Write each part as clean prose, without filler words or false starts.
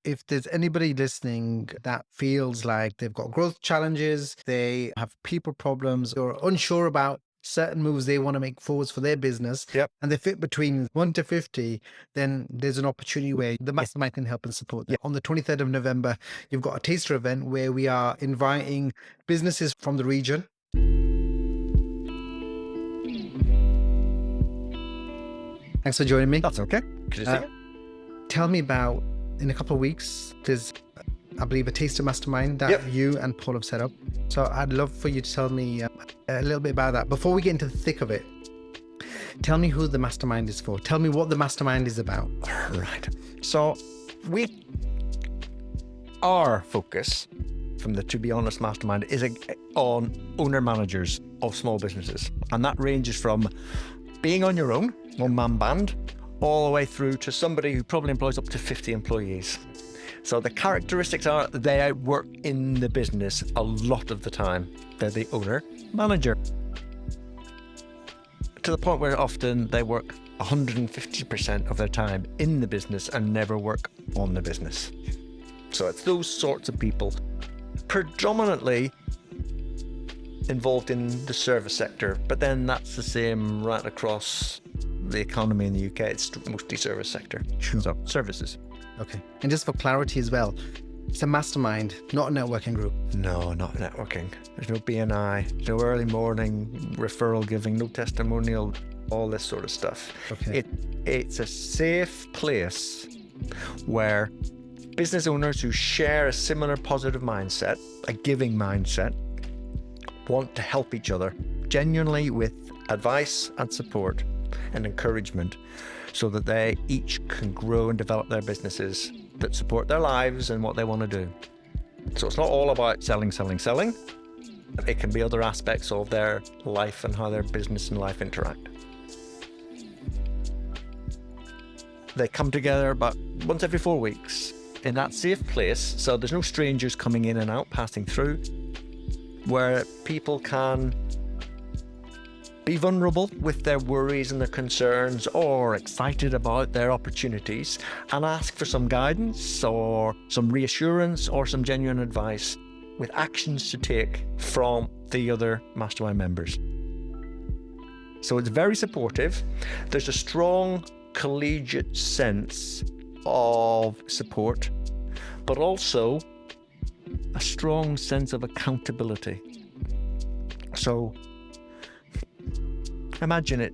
if there's anybody listening that feels like they've got growth challenges, they have people problems, or unsure about certain moves they want to make forwards for their business, Yep. and they fit between 1 to 50, then there's an opportunity where the Mastermind can help and support them. Yep. On the 23rd of November, you've got a taster event where we are inviting businesses from the region. Thanks for joining me. That's okay. Good to see you. Tell me about, in a couple of weeks, there's, I believe, a taster mastermind that you and Paul have set up. So I'd love for you to tell me a little bit about that. Before we get into the thick of it, tell me who the mastermind is for. Tell me what the mastermind is about. Right. So our focus from the To Be Honest Mastermind is on owner-managers of small businesses. And that ranges from being on your own, one-man band, all the way through to somebody who probably employs up to 50 employees. So the characteristics are they outwork in the business a lot of the time. They're the owner manager, to the point where often they work 150% of their time in the business and never work on the business. So it's those sorts of people, predominantly involved in the service sector, but then that's the same right across the economy in the UK. It's mostly service sector. Sure. So services. Okay. And just for clarity as well, it's a mastermind, not a networking group. No, not networking. There's no BNI, no early morning referral giving, no testimonial, all this sort of stuff. Okay. It's a safe place where business owners who share a similar positive mindset, a giving mindset, want to help each other genuinely with advice and support and encouragement, so that they each can grow and develop their businesses that support their lives and what they want to do. So it's not all about selling. It can be other aspects of their life and how their business and life interact. They come together about once every 4 weeks in that safe place, so there's no strangers coming in and out, passing through, where people can be vulnerable with their worries and their concerns, or excited about their opportunities, and ask for some guidance or some reassurance or some genuine advice with actions to take from the other mastermind members. So it's very supportive. There's a strong collegiate sense of support, but also a strong sense of accountability. So imagine it,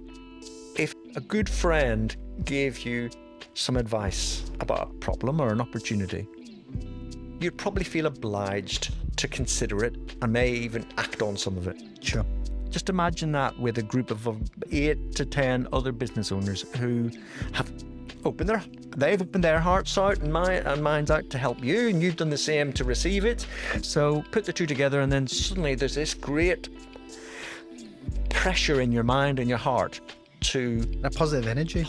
if a good friend gave you some advice about a problem or an opportunity, you'd probably feel obliged to consider it and may even act on some of it. Sure. Just imagine that with a group of 8 to 10 other business owners who have they've opened their hearts out and minds out to help you, and you've done the same to receive it. So put the two together, and then suddenly there's this great pressure in your mind and your heart to That positive energy.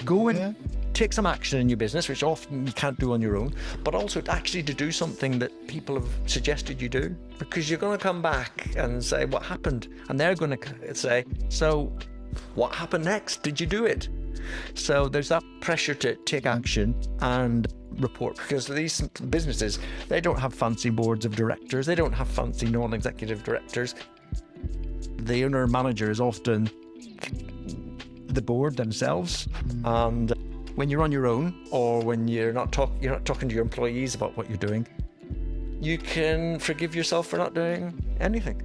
go and take some action in your business, which often you can't do on your own, but also actually to do something that people have suggested you do, because you're going to come back and say, what happened? And they're going to say, so what happened next? Did you do it? So there's that pressure to take action and report, because these businesses, they don't have fancy boards of directors. They don't have fancy non-executive directors. The owner manager is often the board themselves. And when you're on your own, or when you're not talking to your employees about what you're doing, you can forgive yourself for not doing anything.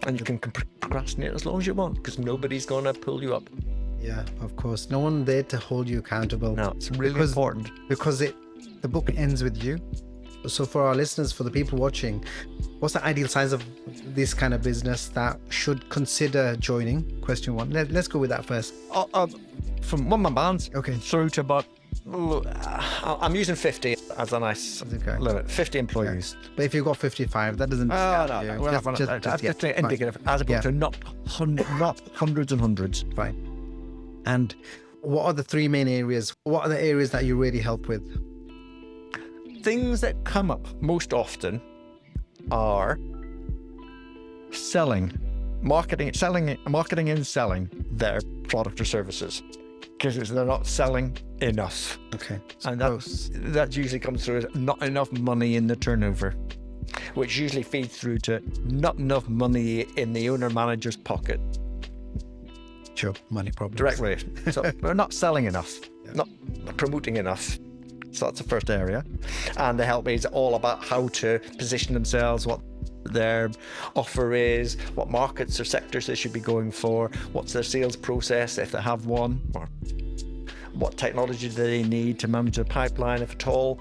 And you can procrastinate as long as you want, because nobody's going to pull you up. Yeah, of course. No one there to hold you accountable. No, it's really important. Because the book ends with you. So for our listeners, for the people watching, what's the ideal size of this kind of business that should consider joining? Question 1. Let's go with that first. From one-man bands through to about, I'm using 50 as a nice limit, 50 employees. But if you've got 55, that doesn't... That's just indicative, as opposed to not hundreds and hundreds. Fine. And what are the 3 main areas? What are the areas that you really help with? Things that come up most often are marketing and selling their product or services. because they're not selling enough. Okay. And that usually comes through as not enough money in the turnover, which usually feeds through to not enough money in the owner manager's pocket. Sure, money problems. Directly. So we're not selling enough, not promoting enough. So that's the first area. And the help is all about how to position themselves, what their offer is, what markets or sectors they should be going for, what's their sales process if they have one, or what technology do they need to manage their pipeline, if at all.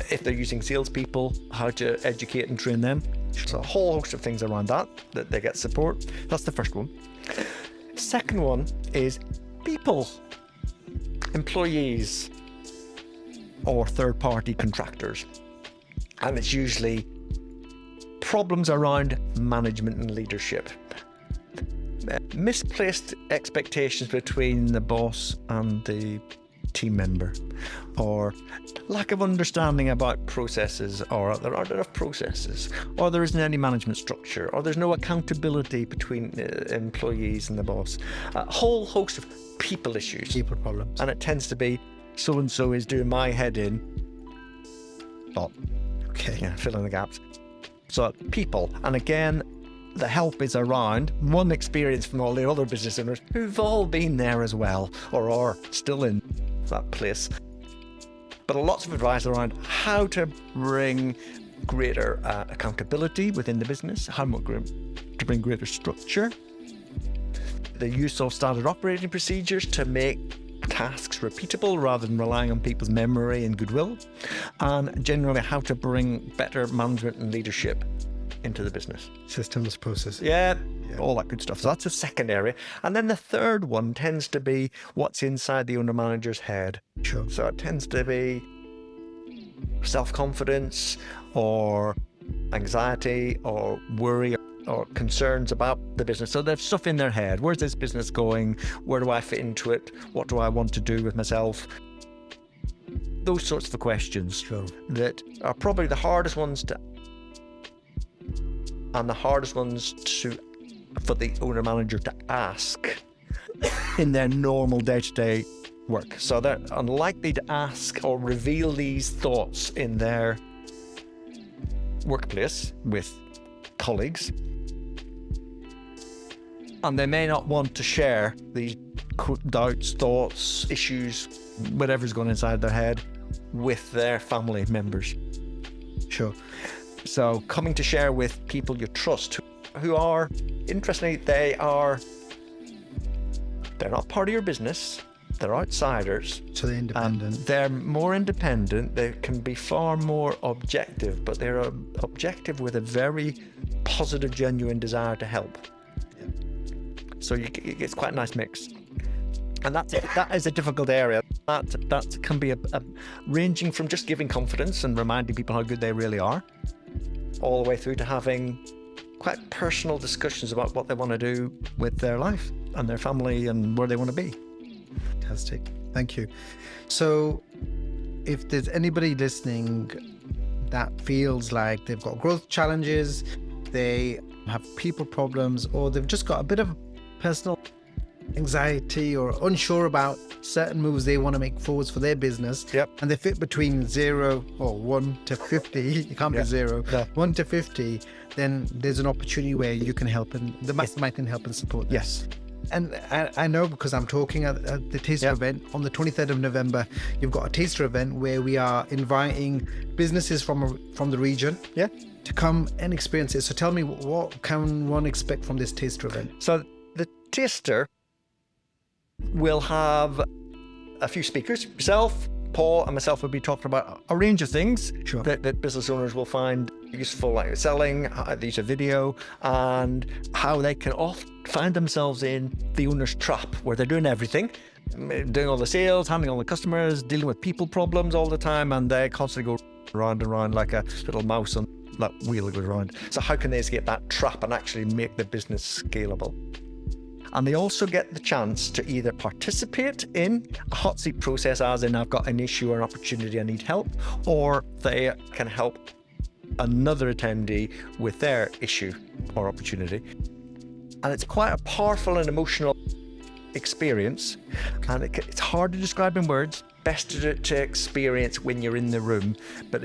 If they're using salespeople, how to educate and train them. So a whole host of things around that they get support. That's the first one. Second one is people, employees, or third-party contractors. And it's usually problems around management and leadership. Misplaced expectations between the boss and the team member, or lack of understanding about processes, or there aren't enough processes, or there isn't any management structure, or there's no accountability between employees and the boss. A whole host of people issues. People problems. And it tends to be, so-and-so is doing my head in. Oh, Okay. yeah, fill in the gaps. So people, and again, the help is around one experience from all the other business owners who've all been there as well, or are still in that place. But lots of advice around how to bring greater accountability within the business, how to bring greater structure, the use of standard operating procedures to make tasks repeatable rather than relying on people's memory and goodwill, and generally how to bring better management and leadership into the business. Systems, processes. Yeah, all that good stuff. So that's the second area. And then the third one tends to be what's inside the owner manager's head. Sure. So it tends to be self-confidence or anxiety or worry or concerns about the business. So there's stuff in their head. Where's this business going? Where do I fit into it? What do I want to do with myself? Those sorts of questions. Sure. That are probably the hardest ones to, and the hardest ones for the owner manager to ask in their normal day-to-day work. So they're unlikely to ask or reveal these thoughts in their workplace with colleagues. And they may not want to share these doubts, thoughts, issues, whatever's going inside their head with their family members. Sure. So coming to share with people you trust, who are, interestingly, they're not part of your business, they're outsiders. So they're independent. They're more independent, they can be far more objective, but they're objective with a very positive, genuine desire to help. Yeah. So it's quite a nice mix. And that is a difficult area. That can be a ranging from just giving confidence and reminding people how good they really are, all the way through to having quite personal discussions about what they want to do with their life and their family and where they want to be. Fantastic. Thank you. So if there's anybody listening that feels like they've got growth challenges, they have people problems, or they've just got a bit of personal anxiety or unsure about certain moves they want to make forwards for their business, and they fit between 0 or 1 to 50, you can't be 0, 1 to 50, then there's an opportunity where you can help, and the Mastermind can help and support them. Yes. And I know, because I'm talking at the taster event on the 23rd of November, you've got a taster event where we are inviting businesses from the region to come and experience it. So tell me, what can one expect from this taster event? So the taster will have a few speakers. Yourself, Paul, and myself will be talking about a range of things that business owners will find useful, like selling, the use of video, and how they can often find themselves in the owner's trap, where they're doing everything, doing all the sales, handling all the customers, dealing with people problems all the time, and they constantly go round and round like a little mouse on that wheel that goes around. So how can they escape that trap and actually make the business scalable? And they also get the chance to either participate in a hot seat process, as in I've got an issue or an opportunity, I need help, or they can help another attendee with their issue or opportunity. And it's quite a powerful and emotional experience, and it's hard to describe in words. Best to experience when you're in the room, but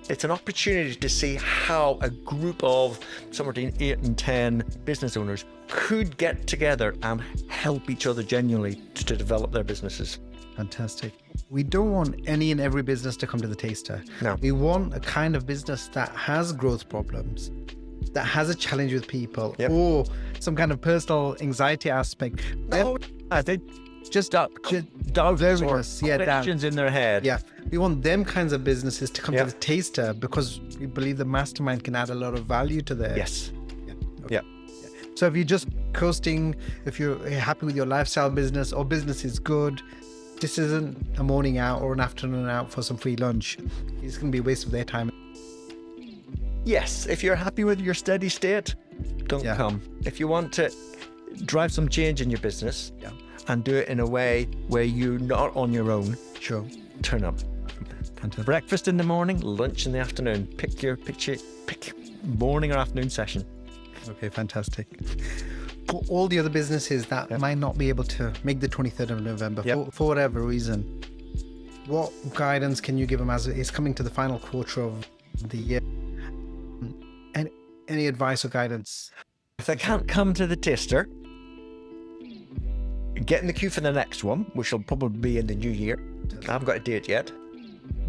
it's an opportunity to see how a group of somewhere between 8 and 10 business owners could get together and help each other genuinely to develop their businesses. Fantastic. We don't want any and every business to come to the taster. No. We want a kind of business that has growth problems, that has a challenge with people, or some kind of personal anxiety aspect. They just doubts or questions in their head. Yeah, we want them kinds of businesses to come to the taster because we believe the mastermind can add a lot of value to their. Yes. Yeah. So if you're just coasting, if you're happy with your lifestyle business or business is good, this isn't a morning out or an afternoon out for some free lunch. It's going to be a waste of their time. Yes, if you're happy with your steady state, don't come. If you want to drive some change in your business and do it in a way where you're not on your own, turn up. Fantastic. Breakfast in the morning, lunch in the afternoon. Pick your morning or afternoon session. Okay, fantastic. For all the other businesses that might not be able to make the 23rd of November for whatever reason, what guidance can you give them as it's coming to the final quarter of the year? And any advice or guidance? If they can't come to the taster, get in the queue for the next one, which will probably be in the new year. I haven't got a date yet.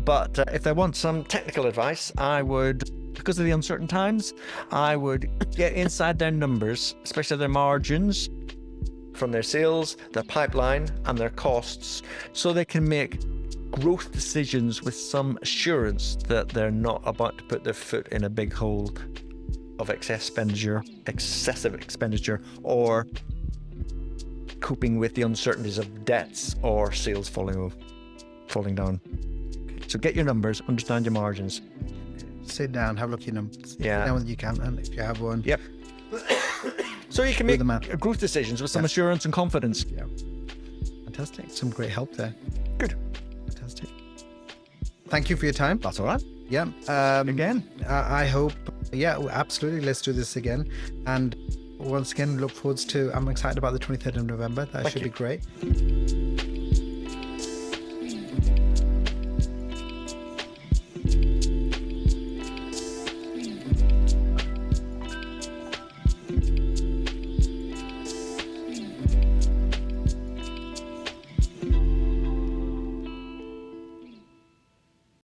But if they want some technical advice, I would, because of the uncertain times, I would get inside their numbers, especially their margins from their sales, their pipeline, and their costs, so they can make growth decisions with some assurance that they're not about to put their foot in a big hole of excessive expenditure, or coping with the uncertainties of debts or sales falling down. So get your numbers, understand your margins. Sit down, have a look at your numbers. Yeah. Down when you can, and if you have one. Yep. So you can make growth decisions with some assurance and confidence. Yeah. Fantastic. Some great help there. Good. Fantastic. Thank you for your time. That's all right. Yeah. Again. I hope, absolutely. Let's do this again. And once again, look forward to, I'm excited about the 23rd of November. That should be great.